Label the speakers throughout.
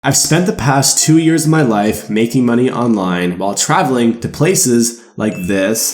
Speaker 1: I've spent the past 2 years of my life making money online while traveling to places like this,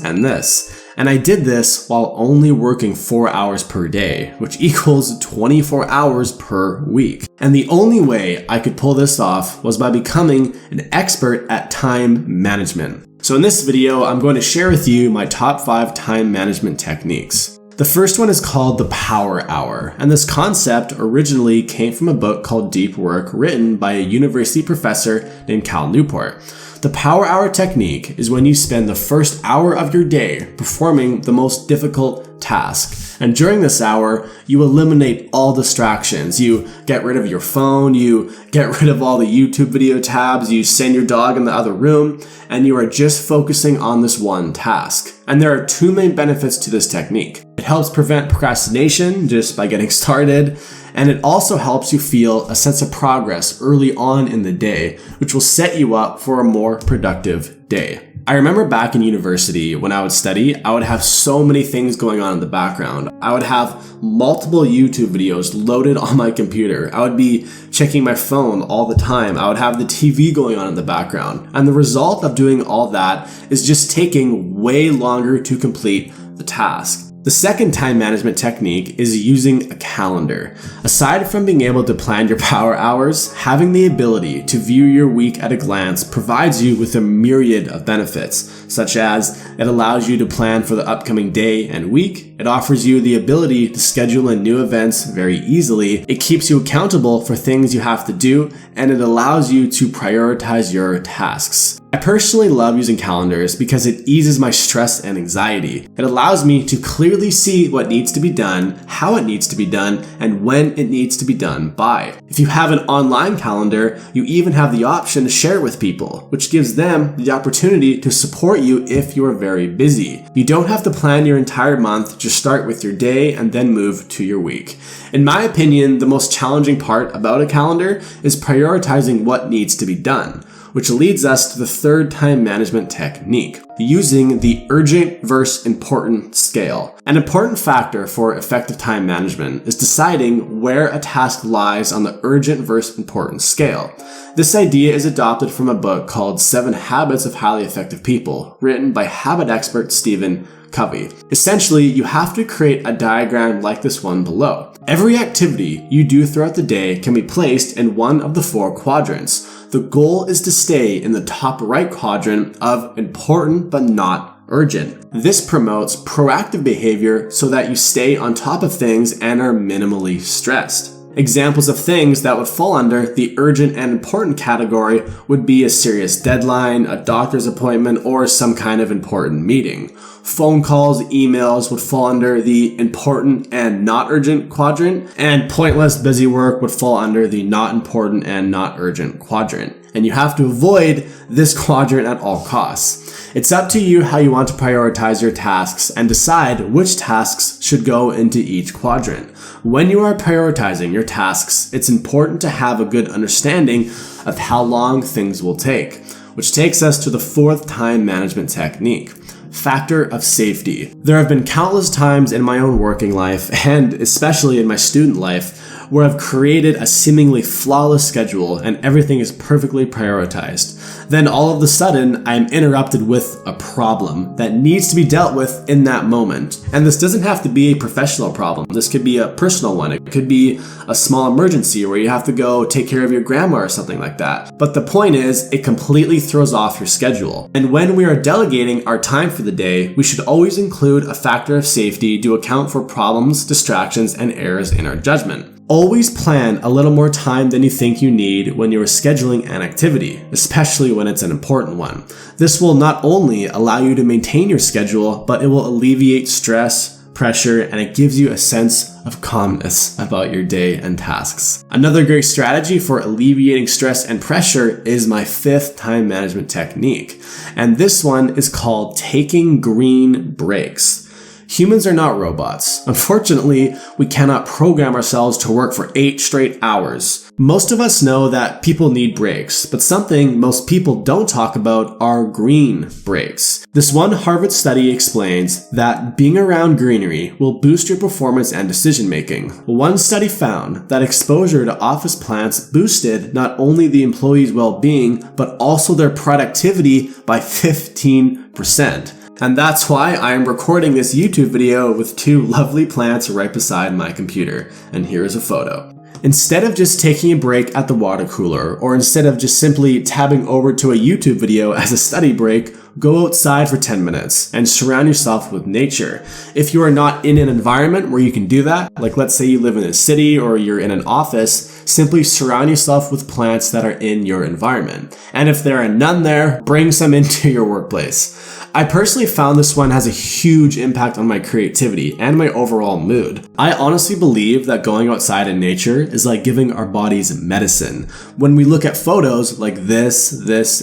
Speaker 1: and this. And I did this while only working 4 hours per day, which equals 24 hours per week. And the only way I could pull this off was by becoming an expert at time management. So in this video, I'm going to share with you my top 5 time management techniques. The first one is called the Power Hour, and this concept originally came from a book called Deep Work written by a university professor named Cal Newport. The Power Hour technique is when you spend the first hour of your day performing the most difficult task. And during this hour, you eliminate all distractions. You get rid of your phone, you get rid of all the YouTube video tabs, you send your dog in the other room, and you are just focusing on this one task. And there are 2 main benefits to this technique. It helps prevent procrastination just by getting started, and it also helps you feel a sense of progress early on in the day, which will set you up for a more productive day. I remember back in university when I would study, I would have so many things going on in the background. I would have multiple YouTube videos loaded on my computer. I would be checking my phone all the time. I would have the TV going on in the background. And the result of doing all that is just taking way longer to complete the task. The second time management technique is using a calendar. Aside from being able to plan your power hours, having the ability to view your week at a glance provides you with a myriad of benefits, such as it allows you to plan for the upcoming day and week. It offers you the ability to schedule in new events very easily. It keeps you accountable for things you have to do, and it allows you to prioritize your tasks. I personally love using calendars because it eases my stress and anxiety. It allows me to clearly see what needs to be done, how it needs to be done, and when it needs to be done by. If you have an online calendar, you even have the option to share it with people, which gives them the opportunity to support you if you are very busy. You don't have to plan your entire month, just start with your day and then move to your week. In my opinion, the most challenging part about a calendar is prioritizing what needs to be done, which leads us to the third time management technique, using the urgent versus important scale. An important factor for effective time management is deciding where a task lies on the urgent versus important scale. This idea is adopted from a book called 7 Habits of Highly Effective People, written by habit expert Stephen Covey. Essentially, you have to create a diagram like this one below. Every activity you do throughout the day can be placed in one of the 4 quadrants. The goal is to stay in the top right quadrant of important but not urgent. This promotes proactive behavior so that you stay on top of things and are minimally stressed. Examples of things that would fall under the urgent and important category would be a serious deadline, a doctor's appointment, or some kind of important meeting. Phone calls, emails would fall under the important and not urgent quadrant, and pointless busy work would fall under the not important and not urgent quadrant. And you have to avoid this quadrant at all costs. It's up to you how you want to prioritize your tasks and decide which tasks should go into each quadrant. When you are prioritizing your tasks, it's important to have a good understanding of how long things will take, which takes us to the 4th time management technique. Factor of safety. There have been countless times in my own working life, and especially in my student life, where I've created a seemingly flawless schedule and everything is perfectly prioritized. Then all of a sudden, I'm interrupted with a problem that needs to be dealt with in that moment. And this doesn't have to be a professional problem. This could be a personal one. It could be a small emergency where you have to go take care of your grandma or something like that. But the point is, it completely throws off your schedule. And when we are delegating our time for the day, we should always include a factor of safety to account for problems, distractions, and errors in our judgment. Always plan a little more time than you think you need when you are scheduling an activity, especially when it's an important one. This will not only allow you to maintain your schedule, but it will alleviate stress, pressure, and it gives you a sense of calmness about your day and tasks. Another great strategy for alleviating stress and pressure is my 5th time management technique, and this one is called taking green breaks. Humans are not robots. Unfortunately, we cannot program ourselves to work for 8 straight hours. Most of us know that people need breaks, but something most people don't talk about are green breaks. This one Harvard study explains that being around greenery will boost your performance and decision making. One study found that exposure to office plants boosted not only the employees' well-being, but also their productivity by 15%. And that's why I am recording this YouTube video with 2 lovely plants right beside my computer. And here's a photo. Instead of just taking a break at the water cooler, or instead of just simply tabbing over to a YouTube video as a study break, go outside for 10 minutes and surround yourself with nature. If you are not in an environment where you can do that, like let's say you live in a city or you're in an office, simply surround yourself with plants that are in your environment. And if there are none there, bring some into your workplace. I personally found this one has a huge impact on my creativity and my overall mood. I honestly believe that going outside in nature is like giving our bodies medicine. When we look at photos like this,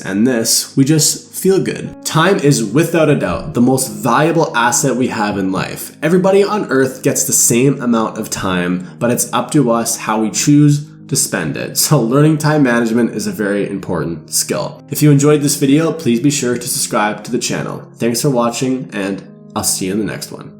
Speaker 1: and this, we just feel good. Time is without a doubt the most valuable asset we have in life. Everybody on earth gets the same amount of time, but it's up to us how we choose to spend it. So learning time management is a very important skill. If you enjoyed this video, please be sure to subscribe to the channel. Thanks for watching, and I'll see you in the next one.